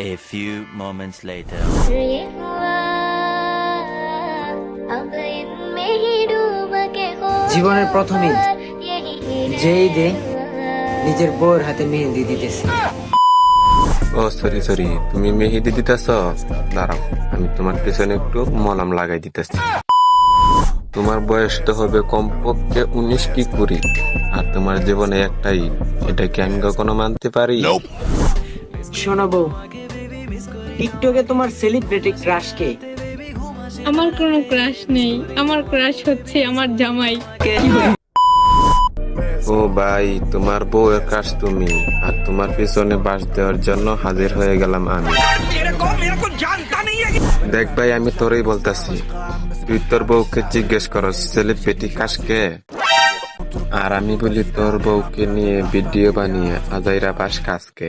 A few moments later. জীবনের প্রথম ঈদ, যে ঈদে নিজের বউয়ের হাতে মেহেন্দি দিতেছে। ও সরি, তুমি মেহেদি দিতেছ? দাঁড়াও, আমি তোমার পিছনে একটু মলম লাগাই দিতেছি। তোমার বয়স তো হবে কমপক্ষে 19 কি 20, আর তোমার জীবনে একটা ঈদ, এটা কি আমি কখনো মানতে পারি? শোনো বউ, টিকটকে তোমার সেলিব্রিটি ক্রাশ কে? আমার কোনো ক্রাশ নেই, আমার ক্রাশ হচ্ছে আমার জামাই। ও ভাই, তোমার বউয়ের কাজ তুমি, আর তোমার পিছনে বাস দেওয়ার জন্য হাজির হয়ে গেলাম আমি। দেখ ভাই, আমি তোরই বলতেছি, তুই তোর বউকে জিজ্ঞেস করস সেলিব্রিটি কাশকে, আর আমি বলি তোর বউকে নিয়ে ভিডিও বানিয়ে আজাইরা বাস কাজকে।